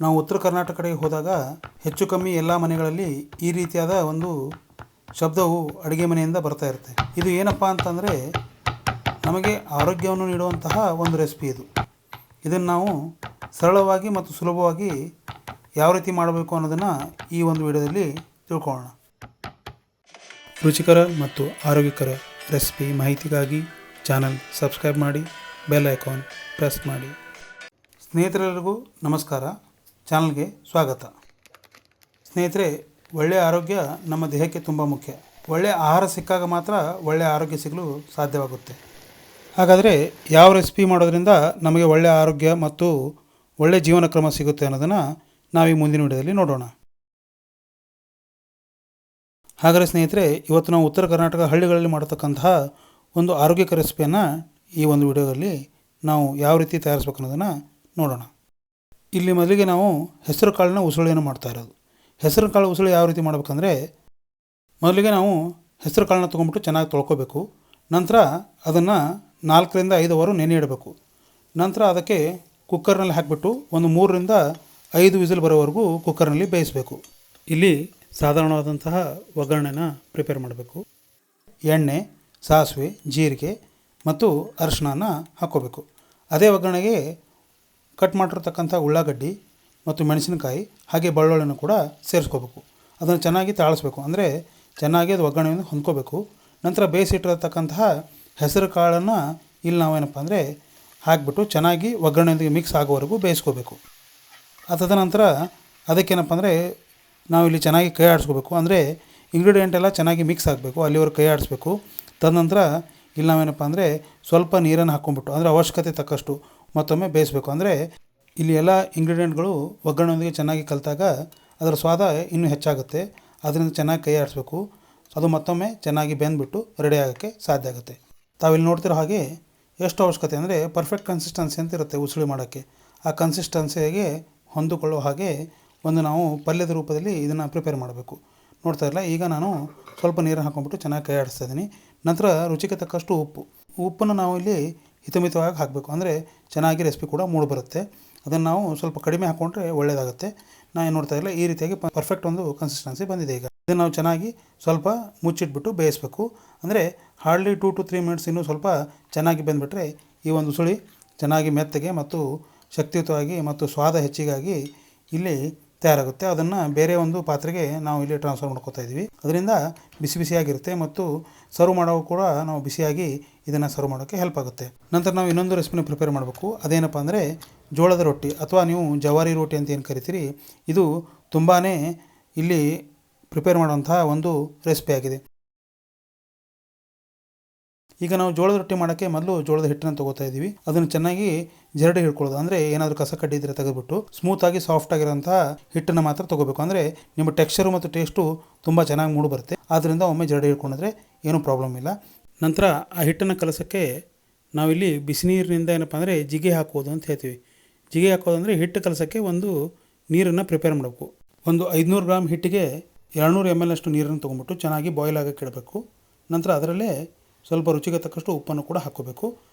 ನಾವು ಉತ್ತರ ಕರ್ನಾಟಕ ಕಡೆಗೆ ಹೋದಾಗ ಹೆಚ್ಚು ಕಮ್ಮಿ ಎಲ್ಲ ಮನೆಗಳಲ್ಲಿ ಈ ರೀತಿಯಾದ ಒಂದು ಶಬ್ದವು ಅಡುಗೆ ಮನೆಯಿಂದ ಬರ್ತಾ ಇರುತ್ತೆ. ಇದು ಏನಪ್ಪ ಅಂತಂದರೆ ನಮಗೆ ಆರೋಗ್ಯವನ್ನು ನೀಡುವಂತಹ ಒಂದು ರೆಸಿಪಿ ಇದು. ಇದನ್ನು ನಾವು ಸರಳವಾಗಿ ಮತ್ತು ಸುಲಭವಾಗಿ ಯಾವ ರೀತಿ ಮಾಡಬೇಕು ಅನ್ನೋದನ್ನು ಈ ಒಂದು ವಿಡಿಯೋದಲ್ಲಿ ತಿಳ್ಕೊಳ್ಳೋಣ. ರುಚಿಕರ ಮತ್ತು ಆರೋಗ್ಯಕರ ರೆಸಿಪಿ ಮಾಹಿತಿಗಾಗಿ ಚಾನಲ್ ಸಬ್ಸ್ಕ್ರೈಬ್ ಮಾಡಿ, ಬೆಲ್ ಐಕಾನ್ ಪ್ರೆಸ್ ಮಾಡಿ. ಸ್ನೇಹಿತರೆಲ್ಲರಿಗೂ ನಮಸ್ಕಾರ, ಚಾನಲ್ಗೆ ಸ್ವಾಗತ. ಸ್ನೇಹಿತರೆ, ಒಳ್ಳೆಯ ಆರೋಗ್ಯ ನಮ್ಮ ದೇಹಕ್ಕೆ ತುಂಬ ಮುಖ್ಯ. ಒಳ್ಳೆಯ ಆಹಾರ ಸಿಕ್ಕಾಗ ಮಾತ್ರ ಒಳ್ಳೆಯ ಆರೋಗ್ಯ ಸಿಗಲು ಸಾಧ್ಯವಾಗುತ್ತೆ. ಹಾಗಾದರೆ ಯಾವ ರೆಸಿಪಿ ಮಾಡೋದ್ರಿಂದ ನಮಗೆ ಒಳ್ಳೆಯ ಆರೋಗ್ಯ ಮತ್ತು ಒಳ್ಳೆಯ ಜೀವನ ಕ್ರಮ ಸಿಗುತ್ತೆ ಅನ್ನೋದನ್ನು ನಾವು ಈ ಮುಂದಿನ ವಿಡಿಯೋದಲ್ಲಿ ನೋಡೋಣ. ಹಾಗಾದರೆ ಸ್ನೇಹಿತರೆ, ಇವತ್ತು ನಾವು ಉತ್ತರ ಕರ್ನಾಟಕ ಹಳ್ಳಿಗಳಲ್ಲಿ ಮಾಡತಕ್ಕಂತಹ ಒಂದು ಆರೋಗ್ಯಕರ ರೆಸಿಪಿಯನ್ನು ಈ ಒಂದು ವಿಡಿಯೋದಲ್ಲಿ ನಾವು ಯಾವ ರೀತಿ ತಯಾರಿಸ್ಬೇಕು ಅನ್ನೋದನ್ನು ನೋಡೋಣ. ಇಲ್ಲಿ ಮೊದಲಿಗೆ ನಾವು ಹೆಸರು ಕಾಳಿನ ಉಸುಳಿಯನ್ನು ಮಾಡ್ತಾ ಇರೋದು. ಹೆಸರು ಕಾಳು ಉಸುಳಿ ಯಾವ ರೀತಿ ಮಾಡಬೇಕಂದ್ರೆ, ಮೊದಲಿಗೆ ನಾವು ಹೆಸರು ಕಾಳನ್ನ ತೊಗೊಂಬಿಟ್ಟು ಚೆನ್ನಾಗಿ ತೊಳ್ಕೊಬೇಕು. ನಂತರ ಅದನ್ನು 4ರಿಂದ 5 ಅವರು ನೆನೆ ಇಡಬೇಕು. ನಂತರ ಅದಕ್ಕೆ ಕುಕ್ಕರ್ನಲ್ಲಿ ಹಾಕಿಬಿಟ್ಟು ಒಂದು 3ರಿಂದ 5 ವಿಸಿಲ್ ಬರೋವರೆಗೂ ಕುಕ್ಕರ್ನಲ್ಲಿ ಬೇಯಿಸಬೇಕು. ಇಲ್ಲಿ ಸಾಧಾರಣವಾದಂತಹ ಒಗ್ಗರಣೆನ ಪ್ರಿಪೇರ್ ಮಾಡಬೇಕು. ಎಣ್ಣೆ, ಸಾಸಿವೆ, ಜೀರಿಗೆ ಮತ್ತು ಅರಿಶಿಣನ ಹಾಕ್ಕೋಬೇಕು. ಅದೇ ಒಗ್ಗರಣೆಗೆ ಕಟ್ ಮಾಡಿರ್ತಕ್ಕಂಥ ಉಳ್ಳಾಗಡ್ಡಿ ಮತ್ತು ಮೆಣಸಿನಕಾಯಿ ಹಾಗೆ ಬೆಳ್ಳುಳ್ಳಿನೂ ಕೂಡ ಸೇರಿಸ್ಕೋಬೇಕು. ಅದನ್ನು ಚೆನ್ನಾಗಿ ತಾಳಿಸ್ಬೇಕು, ಅಂದರೆ ಚೆನ್ನಾಗಿ ಅದು ಒಗ್ಗರಣೆಯನ್ನು ಹೊಂದ್ಕೋಬೇಕು. ನಂತರ ಬೇಯಿಸಿಟ್ಟಿರತಕ್ಕಂತಹ ಹೆಸರು ಕಾಳನ್ನು ಇಲ್ಲಿ ನಾವೇನಪ್ಪ ಅಂದರೆ ಹಾಕಿಬಿಟ್ಟು ಚೆನ್ನಾಗಿ ಒಗ್ಗರಣೆಯೊಂದಿಗೆ ಮಿಕ್ಸ್ ಆಗೋವರೆಗೂ ಬೇಯಿಸ್ಕೋಬೇಕು. ಅದಾದ ನಂತರ ಅದಕ್ಕೇನಪ್ಪ ಅಂದರೆ ನಾವಿಲ್ಲಿ ಚೆನ್ನಾಗಿ ಕೈ ಆಡಿಸ್ಕೋಬೇಕು, ಅಂದರೆ ಇಂಗ್ರೀಡಿಯೆಂಟ್ ಎಲ್ಲ ಚೆನ್ನಾಗಿ ಮಿಕ್ಸ್ ಆಗಬೇಕು, ಅಲ್ಲಿವರೆಗೆ ಕೈ ಆಡಿಸ್ಬೇಕು. ತದನಂತರ ಇಲ್ಲಿ ನಾವೇನಪ್ಪ ಅಂದರೆ ಸ್ವಲ್ಪ ನೀರನ್ನು ಹಾಕ್ಕೊಂಬಿಟ್ಟು, ಅಂದರೆ ಅವಶ್ಯಕತೆ ತಕ್ಕಷ್ಟು ಮತ್ತೊಮ್ಮೆ ಬೇಯಿಸಬೇಕು. ಅಂದರೆ ಇಲ್ಲಿ ಎಲ್ಲ ಇಂಗ್ರೀಡಿಯೆಂಟ್ಗಳು ಒಗ್ಗರಣೆಯೊಂದಿಗೆ ಚೆನ್ನಾಗಿ ಕಲಿತಾಗ ಅದರ ಸ್ವಾದ ಇನ್ನೂ ಹೆಚ್ಚಾಗುತ್ತೆ. ಅದರಿಂದ ಚೆನ್ನಾಗಿ ಕೈ ಆಡಿಸ್ಬೇಕು. ಅದು ಮತ್ತೊಮ್ಮೆ ಚೆನ್ನಾಗಿ ಬೆಂದ್ಬಿಟ್ಟು ರೆಡಿ ಆಗೋಕ್ಕೆ ಸಾಧ್ಯ ಆಗುತ್ತೆ. ತಾವಿಲ್ಲಿ ನೋಡ್ತಿರೋ ಹಾಗೆ ಎಷ್ಟು ಅವಶ್ಯಕತೆ ಅಂದರೆ ಪರ್ಫೆಕ್ಟ್ ಕನ್ಸಿಸ್ಟೆನ್ಸಿ ಅಂತ ಇರುತ್ತೆ ಉಸುಳಿ ಮಾಡೋಕ್ಕೆ. ಆ ಕನ್ಸಿಸ್ಟೆನ್ಸಿಗೆ ಹೊಂದಿಕೊಳ್ಳೋ ಹಾಗೆ ಒಂದು ನಾವು ಪಲ್ಯದ ರೂಪದಲ್ಲಿ ಇದನ್ನು ಪ್ರಿಪೇರ್ ಮಾಡಬೇಕು. ನೋಡ್ತಾ ಇಲ್ಲ, ಈಗ ನಾನು ಸ್ವಲ್ಪ ನೀರನ್ನು ಹಾಕ್ಕೊಂಬಿಟ್ಟು ಚೆನ್ನಾಗಿ ಕೈ ಆಡಿಸ್ತಾ ಇದ್ದೀನಿ. ನಂತರ ರುಚಿಗೆ ತಕ್ಕಷ್ಟು ಉಪ್ಪನ್ನು ನಾವು ಇಲ್ಲಿ ಹಿತಮಿತವಾಗಿ ಹಾಕಬೇಕು, ಅಂದರೆ ಚೆನ್ನಾಗಿ ರೆಸಿಪಿ ಕೂಡ ಮೂಡಿ ಬರುತ್ತೆ. ಅದನ್ನು ನಾವು ಸ್ವಲ್ಪ ಕಡಿಮೆ ಹಾಕ್ಕೊಂಡ್ರೆ ಒಳ್ಳೆಯದಾಗುತ್ತೆ. ನಾನು ನೋಡ್ತಾ ಇಲ್ಲ, ಈ ರೀತಿಯಾಗಿ ಪರ್ಫೆಕ್ಟ್ ಒಂದು ಕನ್ಸಿಸ್ಟೆನ್ಸಿ ಬಂದಿದೆ. ಈಗ ಇದನ್ನು ನಾವು ಚೆನ್ನಾಗಿ ಸ್ವಲ್ಪ ಮುಚ್ಚಿಟ್ಬಿಟ್ಟು ಬೇಯಿಸಬೇಕು. ಅಂದರೆ ಹಾರ್ಡ್ಲಿ 2 to 3 ಮಿನಿಟ್ಸ್ ಇನ್ನೂ ಸ್ವಲ್ಪ ಚೆನ್ನಾಗಿ ಬೆಂದುಬಿಟ್ರೆ ಈ ಒಂದು ಉಸುಳಿ ಚೆನ್ನಾಗಿ ಮೆತ್ತಗೆ ಮತ್ತು ಶಕ್ತಿಯುತವಾಗಿ ಮತ್ತು ಸ್ವಾದ ಹೆಚ್ಚಿಗಾಗಿ ಇಲ್ಲಿ ತಯಾರಾಗುತ್ತೆ. ಅದನ್ನು ಬೇರೆ ಒಂದು ಪಾತ್ರೆಗೆ ನಾವು ಇಲ್ಲಿ ಟ್ರಾನ್ಸ್ಫರ್ ಮಾಡ್ಕೊತಾ ಇದ್ದೀವಿ. ಅದರಿಂದ ಬಿಸಿ ಬಿಸಿಯಾಗಿರುತ್ತೆ ಮತ್ತು ಸರ್ವ್ ಮಾಡೋ ಕೂಡ ನಾವು ಬಿಸಿಯಾಗಿ ಇದನ್ನು ಸರ್ವ್ ಮಾಡೋಕ್ಕೆ ಹೆಲ್ಪ್ ಆಗುತ್ತೆ. ನಂತರ ನಾವು ಇನ್ನೊಂದು ರೆಸಿಪಿನ ಪ್ರಿಪೇರ್ ಮಾಡಬೇಕು. ಅದೇನಪ್ಪ ಅಂದರೆ ಜೋಳದ ರೊಟ್ಟಿ ಅಥವಾ ನೀವು ಜವಾರಿ ರೊಟ್ಟಿ ಅಂತ ಏನು ಕರಿತೀರಿ, ಇದು ತುಂಬಾ ಇಲ್ಲಿ ಪ್ರಿಪೇರ್ ಮಾಡುವಂತಹ ಒಂದು ರೆಸಿಪಿ ಆಗಿದೆ. ಈಗ ನಾವು ಜೋಳದ ರೊಟ್ಟಿ ಮಾಡೋಕ್ಕೆ ಮೊದಲು ಜೋಳದ ಹಿಟ್ಟನ್ನು ತೊಗೋತಾ ಇದ್ದೀವಿ. ಅದನ್ನು ಚೆನ್ನಾಗಿ ಜರಡಿ ಹಿಡ್ಕೊಳ್ಳೋದು, ಅಂದರೆ ಏನಾದರೂ ಕಸ ಕಡ್ಡಿ ಇದ್ದರೆ ತೆಗೆದುಬಿಟ್ಟು ಸ್ಮೂತಾಗಿ ಸಾಫ್ಟ್ ಆಗಿರೋಂಥ ಹಿಟ್ಟನ್ನು ಮಾತ್ರ ತೊಗೋಬೇಕು. ಅಂದರೆ ನಿಮ್ಮ ಟೆಕ್ಸ್ಚರು ಮತ್ತು ಟೇಸ್ಟು ತುಂಬ ಚೆನ್ನಾಗಿ ಮೂಡಿ ಬರುತ್ತೆ. ಆದ್ದರಿಂದ ಒಮ್ಮೆ ಜರಡಿ ಹಿಡ್ಕೊಂಡಿದ್ರೆ ಏನೂ ಪ್ರಾಬ್ಲಮ್ ಇಲ್ಲ. ನಂತರ ಆ ಹಿಟ್ಟನ್ನು ಕಲಸೋಕ್ಕೆ ನಾವಿಲ್ಲಿ ಬಿಸಿನೀರಿನಿಂದ ಏನಪ್ಪ ಅಂದರೆ ಜಿಗೆ ಹಾಕೋದು ಅಂತ ಹೇಳ್ತೀವಿ. ಜಿಗೆ ಹಾಕೋದು ಅಂದರೆ ಹಿಟ್ಟು ಕಲಸೋಕ್ಕೆ ಒಂದು ನೀರನ್ನು ಪ್ರಿಪೇರ್ ಮಾಡಬೇಕು. ಒಂದು 500 ಗ್ರಾಮ್ ಹಿಟ್ಟಿಗೆ 200 ml ಅಷ್ಟು ನೀರನ್ನು ತೊಗೊಂಬಿಟ್ಟು ಚೆನ್ನಾಗಿ ಬಾಯ್ಲ್ ಆಗೋಕ್ಕೆ ಇಡಬೇಕು. ನಂತರ ಅದರಲ್ಲೇ ಸ್ವಲ್ಪ ರುಚಿಗೆ ತಕ್ಕಷ್ಟು ಉಪ್ಪನ್ನು ಕೂಡ ಹಾಕ್ಕೋಬೇಕು.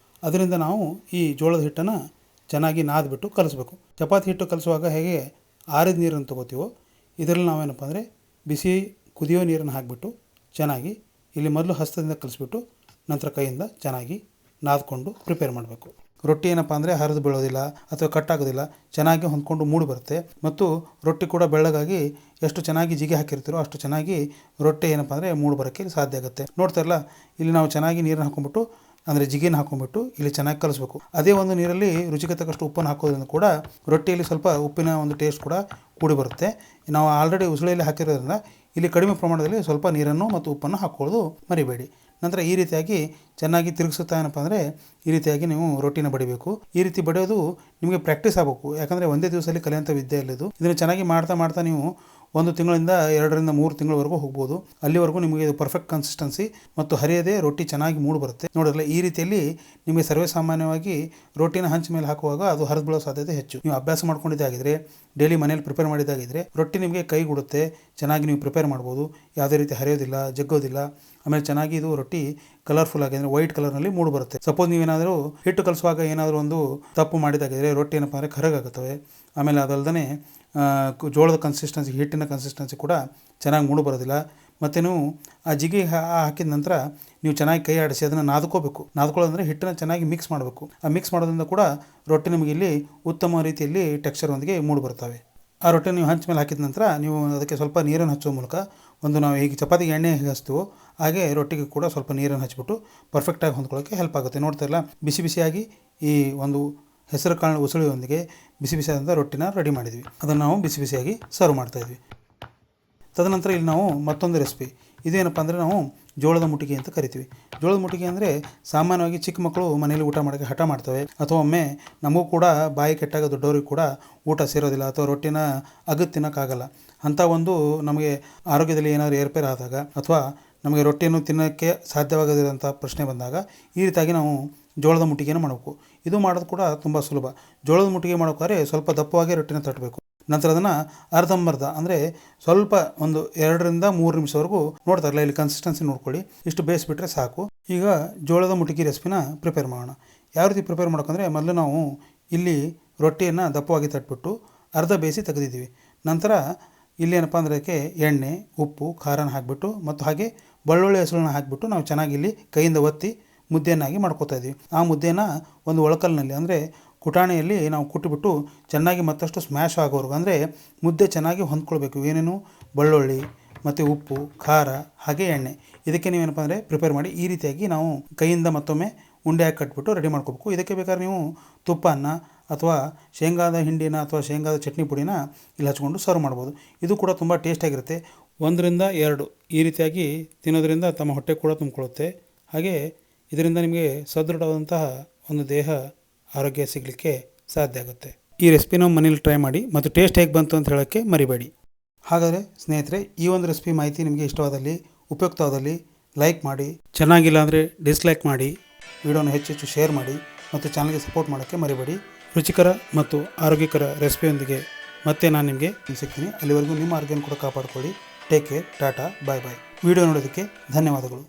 ಅದರಿಂದ ನಾವು ಈ ಜೋಳದ ಹಿಟ್ಟನ್ನು ಚೆನ್ನಾಗಿ ನಾದ್ಬಿಟ್ಟು ಕಲಿಸ್ಬೇಕು. ಚಪಾತಿ ಹಿಟ್ಟು ಕಲಿಸುವಾಗ ಹೇಗೆ ಆರಿದ ನೀರನ್ನು ತೊಗೋತೀವೋ, ಇದರಲ್ಲಿ ನಾವೇನಪ್ಪ ಅಂದರೆ ಬಿಸಿ ಕುದಿಯೋ ನೀರನ್ನು ಹಾಕಿಬಿಟ್ಟು ಚೆನ್ನಾಗಿ ಇಲ್ಲಿ ಮೊದಲು ಹಸ್ತದಿಂದ ಕಲಿಸ್ಬಿಟ್ಟು ನಂತರ ಕೈಯಿಂದ ಚೆನ್ನಾಗಿ ನಾದ್ಕೊಂಡು ಪ್ರಿಪೇರ್ ಮಾಡಬೇಕು. ರೊಟ್ಟಿ ಏನಪ್ಪ ಅಂದರೆ ಹರಿದು ಬೀಳೋದಿಲ್ಲ ಅಥವಾ ಕಟ್ಟಾಗೋದಿಲ್ಲ, ಚೆನ್ನಾಗಿ ಹೊಂದ್ಕೊಂಡು ಮೂಡಿ ಬರುತ್ತೆ. ಮತ್ತು ರೊಟ್ಟಿ ಕೂಡ ಬೆಳ್ಳಗಾಗಿ ಎಷ್ಟು ಚೆನ್ನಾಗಿ ಜಿಗೆ ಹಾಕಿರ್ತೀರೋ ಅಷ್ಟು ಚೆನ್ನಾಗಿ ರೊಟ್ಟಿ ಏನಪ್ಪ ಅಂದರೆ ಮೂಡಿ ಬರೋಕ್ಕೆ ಸಾಧ್ಯ ಆಗುತ್ತೆ. ನೋಡ್ತಾ ಇಲ್ಲ, ಇಲ್ಲಿ ನಾವು ಚೆನ್ನಾಗಿ ನೀರನ್ನು ಹಾಕ್ಕೊಂಬಿಟ್ಟು, ಅಂದರೆ ಜಿಗೆನ ಹಾಕ್ಕೊಂಬಿಟ್ಟು ಇಲ್ಲಿ ಚೆನ್ನಾಗಿ ಕಲಿಸ್ಬೇಕು. ಅದೇ ಒಂದು ನೀರಲ್ಲಿ ರುಚಿಗೆ ತಕ್ಕಷ್ಟು ಉಪ್ಪನ್ನು ಹಾಕೋದ್ರಿಂದ ಕೂಡ ರೊಟ್ಟಿಯಲ್ಲಿ ಸ್ವಲ್ಪ ಉಪ್ಪಿನ ಒಂದು ಟೇಸ್ಟ್ ಕೂಡ ಕೂಡಿ ಬರುತ್ತೆ. ನಾವು ಆಲ್ರೆಡಿ ಉಸುಳಿಯಲ್ಲಿ ಹಾಕಿರೋದ್ರಿಂದ ಇಲ್ಲಿ ಕಡಿಮೆ ಪ್ರಮಾಣದಲ್ಲಿ ಸ್ವಲ್ಪ ನೀರನ್ನು ಮತ್ತು ಉಪ್ಪನ್ನು ಹಾಕ್ಕೊಳ್ಳೋದು ಮರಿಬೇಡಿ. ನಂತರ ಈ ರೀತಿಯಾಗಿ ಚೆನ್ನಾಗಿ ತಿರುಗಿಸುತ್ತಾ ಏನಪ್ಪ ಅಂದರೆ ಈ ರೀತಿಯಾಗಿ ನೀವು ರೊಟ್ಟಿನ ಬಡಿಬೇಕು. ಈ ರೀತಿ ಬಡಿಯೋದು ನಿಮಗೆ ಪ್ರಾಕ್ಟೀಸ್ ಆಗಬೇಕು, ಯಾಕಂದರೆ ಒಂದೇ ದಿವಸದಲ್ಲಿ ಕಲಿಯುವಂಥ ವಿದ್ಯೆ ಇಲ್ಲದು. ಇದನ್ನು ಚೆನ್ನಾಗಿ ಮಾಡ್ತಾ ನೀವು 1 ತಿಂಗಳಿಂದ 2ರಿಂದ 3 ತಿಂಗಳವರೆಗೂ ಹೋಗ್ಬೋದು. ಅಲ್ಲಿವರೆಗೂ ನಿಮಗೆ ಇದು ಪರ್ಫೆಕ್ಟ್ ಕನ್ಸಿಸ್ಟೆನ್ಸಿ ಮತ್ತು ಹರಿಯದೇ ರೊಟ್ಟಿ ಚೆನ್ನಾಗಿ ಮೂಡಿ ಬರುತ್ತೆ. ನೋಡಿರಲ್ಲ, ಈ ರೀತಿಯಲ್ಲಿ ನಿಮಗೆ ಸರ್ವೇ ಸಾಮಾನ್ಯವಾಗಿ ರೊಟ್ಟಿನ ಹಂಚ ಮೇಲೆ ಹಾಕುವಾಗ ಅದು ಹರಿದು ಬೀಳೋ ಸಾಧ್ಯತೆ ಹೆಚ್ಚು. ನೀವು ಅಭ್ಯಾಸ ಮಾಡ್ಕೊಂಡಿದ್ದಾಗಿದ್ರೆ, ಡೈಲಿ ಮನೇಲಿ ಪ್ರಿಪೇರ್ ಮಾಡಿದ್ದಾಗಿದ್ರೆ ರೊಟ್ಟಿ ನಿಮಗೆ ಕೈಗೂಡುತ್ತೆ. ಚೆನ್ನಾಗಿ ನೀವು ಪ್ರಿಪೇರ್ ಮಾಡ್ಬೋದು. ಯಾವುದೇ ರೀತಿ ಹರಿಯೋದಿಲ್ಲ, ಜಗ್ಗೋದಿಲ್ಲ. ಆಮೇಲೆ ಚೆನ್ನಾಗಿ ಇದು ರೊಟ್ಟಿ ಕಲರ್ಫುಲ್ ಆಗಿ ಅಂದರೆ ವೈಟ್ ಕಲರ್ನಲ್ಲಿ ಮೂಡಿ ಬರುತ್ತೆ. ಸಪೋಸ್ ನೀವೇನಾದರೂ ಹಿಟ್ಟು ಕಲಿಸುವಾಗ ಏನಾದರೂ ಒಂದು ತಪ್ಪು ಮಾಡಿದಾಗಿದ್ರೆ ರೊಟ್ಟಿ ಏನಪ್ಪ ಅಂದರೆ ಕರಗಾಗುತ್ತವೆ. ಆಮೇಲೆ ಅದಲ್ಲದೆ ಜೋಳದ ಕನ್ಸಿಸ್ಟೆನ್ಸಿ, ಹಿಟ್ಟಿನ ಕನ್ಸಿಸ್ಟೆನ್ಸಿ ಕೂಡ ಚೆನ್ನಾಗಿ ಮೂಡು ಬರೋದಿಲ್ಲ. ಮತ್ತು ನೀವು ಆ ಜಿಗಿ ಹಾಕಿದ ನಂತರ ನೀವು ಚೆನ್ನಾಗಿ ಕೈ ಆಡಿಸಿ ಅದನ್ನು ನಾದ್ಕೋಬೇಕು. ನಾದ್ಕೊಳ್ಳೋದಂದರೆ ಹಿಟ್ಟನ್ನು ಚೆನ್ನಾಗಿ ಮಿಕ್ಸ್ ಮಾಡಬೇಕು. ಆ ಮಿಕ್ಸ್ ಮಾಡೋದ್ರಿಂದ ಕೂಡ ರೊಟ್ಟಿ ನಿಮಗೆ ಇಲ್ಲಿ ಉತ್ತಮ ರೀತಿಯಲ್ಲಿ ಟೆಕ್ಸ್ಚರ್ನೊಂದಿಗೆ ಮೂಡಿ ಬರ್ತವೆ. ಆ ರೊಟ್ಟಿ ನೀವು ಹಂಚ ಮೇಲೆ ಹಾಕಿದ ನಂತರ ನೀವು ಅದಕ್ಕೆ ಸ್ವಲ್ಪ ನೀರನ್ನು ಹಚ್ಚುವ ಮೂಲಕ, ನಾವು ಈಗ ಚಪಾತಿಗೆ ಎಣ್ಣೆ ಹೇಗೆ ಹಚ್ತೀವೋ ಹಾಗೆ ರೊಟ್ಟಿಗೆ ಕೂಡ ಸ್ವಲ್ಪ ನೀರನ್ನು ಹಚ್ಚಿಬಿಟ್ಟು ಪರ್ಫೆಕ್ಟಾಗಿ ಹೊಂದ್ಕೊಳ್ಳೋಕ್ಕೆ ಹೆಲ್ಪ್ ಆಗುತ್ತೆ. ನೋಡ್ತಾ ಇಲ್ಲ, ಬಿಸಿ ಬಿಸಿಯಾಗಿ ಈ ಒಂದು ಹೆಸರು ಕಾಳಿನ ಉಸುಳಿಯೊಂದಿಗೆ ಬಿಸಿ ಬಿಸಿಯಾದಂಥ ರೊಟ್ಟಿನ ರೆಡಿ ಮಾಡಿದ್ವಿ. ಅದನ್ನು ನಾವು ಬಿಸಿ ಬಿಸಿಯಾಗಿ ಸರ್ವ್ ಮಾಡ್ತಾಯಿದ್ವಿ. ತದನಂತರ ಇಲ್ಲಿ ನಾವು ಮತ್ತೊಂದು ರೆಸಿಪಿ, ಇದೇನಪ್ಪ ಅಂದರೆ ನಾವು ಜೋಳದ ಮುಟ್ಟಿಗೆ ಅಂತ ಕರಿತೀವಿ. ಜೋಳದ ಮುಟ್ಟಿಗೆ ಅಂದರೆ ಸಾಮಾನ್ಯವಾಗಿ ಚಿಕ್ಕ ಮಕ್ಕಳು ಮನೇಲಿ ಊಟ ಮಾಡೋಕ್ಕೆ ಹಠ ಮಾಡ್ತವೆ, ಅಥವಾ ಒಮ್ಮೆ ನಮಗೂ ಕೂಡ ಬಾಯಿ ಕೆಟ್ಟಾಗ ದೊಡ್ಡವ್ರಿಗೆ ಕೂಡ ಊಟ ಸೇರೋದಿಲ್ಲ, ಅಥವಾ ರೊಟ್ಟಿನ ಅಗದು ತಿನ್ನೋಕ್ಕಾಗಲ್ಲ. ಅಂಥ ಒಂದು ನಮಗೆ ಆರೋಗ್ಯದಲ್ಲಿ ಏನಾದರೂ ಏರ್ಪೇರು ಆದಾಗ, ಅಥವಾ ನಮಗೆ ರೊಟ್ಟಿಯನ್ನು ತಿನ್ನೋಕ್ಕೆ ಸಾಧ್ಯವಾಗದಿರೋಂಥ ಪ್ರಶ್ನೆ ಬಂದಾಗ ಈ ರೀತಿಯಾಗಿ ನಾವು ಜೋಳದ ಮುಟ್ಟಿಗೆಯನ್ನು ಮಾಡಬೇಕು. ಇದು ಮಾಡೋದು ಕೂಡ ತುಂಬ ಸುಲಭ. ಜೋಳದ ಮುಟ್ಟಿಗೆ ಮಾಡೋಕ್ಕಾದ್ರೆ ಸ್ವಲ್ಪ ದಪ್ಪವಾಗಿ ರೊಟ್ಟಿನ ತಟ್ಟಬೇಕು. ನಂತರ ಅದನ್ನು ಅರ್ಧಂಬರ್ಧ ಅಂದರೆ ಸ್ವಲ್ಪ ಒಂದು 2ರಿಂದ 3 ನಿಮಿಷವರೆಗೂ ನೋಡ್ತಾರಲ್ಲ, ಇಲ್ಲಿ ಕನ್ಸಿಸ್ಟೆನ್ಸಿ ನೋಡ್ಕೊಳ್ಳಿ, ಇಷ್ಟು ಬೇಯಿಸ್ಬಿಟ್ರೆ ಸಾಕು. ಈಗ ಜೋಳದ ಮುಟ್ಟಿಗೆ ರೆಸಿಪಿನ ಪ್ರಿಪೇರ್ ಮಾಡೋಣ. ಯಾವ ರೀತಿ ಪ್ರಿಪೇರ್ ಮಾಡೋಕ್ಕಂದರೆ, ಮೊದಲು ನಾವು ಇಲ್ಲಿ ರೊಟ್ಟಿಯನ್ನು ದಪ್ಪವಾಗಿ ತಟ್ಬಿಟ್ಟು ಅರ್ಧ ಬೇಯಿಸಿ ತೆಗೆದಿದ್ದೀವಿ. ನಂತರ ಇಲ್ಲಿ ಏನಪ್ಪ ಅಂದರೆ ಅದಕ್ಕೆ ಎಣ್ಣೆ, ಉಪ್ಪು, ಖಾರನ ಹಾಕಿಬಿಟ್ಟು ಮತ್ತು ಹಾಗೆ ಬೆಳ್ಳುಳ್ಳಿ ಹೆಸರನ್ನ ಹಾಕಿಬಿಟ್ಟು ನಾವು ಚೆನ್ನಾಗಿ ಇಲ್ಲಿ ಕೈಯಿಂದ ಒತ್ತಿ ಮುದ್ದೆಯನ್ನಾಗಿ ಮಾಡ್ಕೋತಾ ಇದ್ದೀವಿ. ಆ ಮುದ್ದೆನ ಒಂದು ಒಳಕಲ್ಲಿನಲ್ಲಿ ಅಂದರೆ ಕುಟಾಣಿಯಲ್ಲಿ ನಾವು ಕುಟ್ಟಿಬಿಟ್ಟು ಚೆನ್ನಾಗಿ ಮತ್ತಷ್ಟು ಸ್ಮ್ಯಾಶ್ ಆಗೋವರೆಗೂ, ಅಂದರೆ ಮುದ್ದೆ ಚೆನ್ನಾಗಿ ಹೊಂದ್ಕೊಳ್ಬೇಕು. ಏನೇನು ಬೆಳ್ಳುಳ್ಳಿ ಮತ್ತು ಉಪ್ಪು, ಖಾರ ಹಾಗೆ ಎಣ್ಣೆ, ಇದಕ್ಕೆ ನೀವೇನಪ್ಪ ಅಂದರೆ ಪ್ರಿಪೇರ್ ಮಾಡಿ ಈ ರೀತಿಯಾಗಿ ನಾವು ಕೈಯಿಂದ ಮತ್ತೊಮ್ಮೆ ಉಂಡೆ ಹಾಕಿ ಕಟ್ಬಿಟ್ಟು ರೆಡಿ ಮಾಡ್ಕೋಬೇಕು. ಇದಕ್ಕೆ ಬೇಕಾದ್ರೆ ನೀವು ತುಪ್ಪನ ಅಥವಾ ಶೇಂಗಾದ ಹಿಂಡಿನ ಅಥವಾ ಶೇಂಗಾದ ಚಟ್ನಿ ಪುಡಿನ ಇಲ್ಲಿ ಹಚ್ಕೊಂಡು ಸರ್ವ್ ಮಾಡ್ಬೋದು. ಇದು ಕೂಡ ತುಂಬ ಟೇಸ್ಟಾಗಿರುತ್ತೆ. 1ರಿಂದ 2 ಈ ರೀತಿಯಾಗಿ ತಿನ್ನೋದ್ರಿಂದ ತಮ್ಮ ಹೊಟ್ಟೆ ಕೂಡ ತುಂಬಿಕೊಳ್ಳುತ್ತೆ. ಹಾಗೆ ಇದರಿಂದ ನಿಮಗೆ ಸದೃಢವಾದಂತಹ ಒಂದು ದೇಹ ಆರೋಗ್ಯ ಸಿಗಲಿಕ್ಕೆ ಸಾಧ್ಯ ಆಗುತ್ತೆ. ಈ ರೆಸಿಪಿನ ಮನೇಲಿ ಟ್ರೈ ಮಾಡಿ ಮತ್ತು ಟೇಸ್ಟ್ ಹೇಗೆ ಬಂತು ಅಂತ ಹೇಳೋಕ್ಕೆ ಮರಿಬೇಡಿ. ಹಾಗಾದರೆ ಸ್ನೇಹಿತರೆ, ಈ ಒಂದು ರೆಸಿಪಿ ಮಾಹಿತಿ ನಿಮಗೆ ಇಷ್ಟವಾದಲ್ಲಿ, ಉಪಯುಕ್ತವಾದಲ್ಲಿ ಲೈಕ್ ಮಾಡಿ, ಚೆನ್ನಾಗಿಲ್ಲ ಅಂದರೆ ಡಿಸ್ಲೈಕ್ ಮಾಡಿ, ವಿಡಿಯೋನ ಹೆಚ್ಚು ಶೇರ್ ಮಾಡಿ ಮತ್ತು ಚಾನಲ್ಗೆ ಸಪೋರ್ಟ್ ಮಾಡೋಕ್ಕೆ ಮರಿಬೇಡಿ. ರುಚಿಕರ ಮತ್ತು ಆರೋಗ್ಯಕರ ರೆಸಿಪಿಯೊಂದಿಗೆ ಮತ್ತೆ ನಾನು ನಿಮಗೆ ಸಿಗ್ತೀನಿ. ಅಲ್ಲಿವರೆಗೂ ನಿಮ್ಮ ಆರೋಗ್ಯನ ಕೂಡ ಕಾಪಾಡಿಕೊಳ್ಳಿ. ಟೇಕ್ ಕೇರ್, ಟಾಟಾ, ಬಾಯ್ ಬಾಯ್. ವಿಡಿಯೋ ನೋಡೋದಕ್ಕೆ ಧನ್ಯವಾದಗಳು.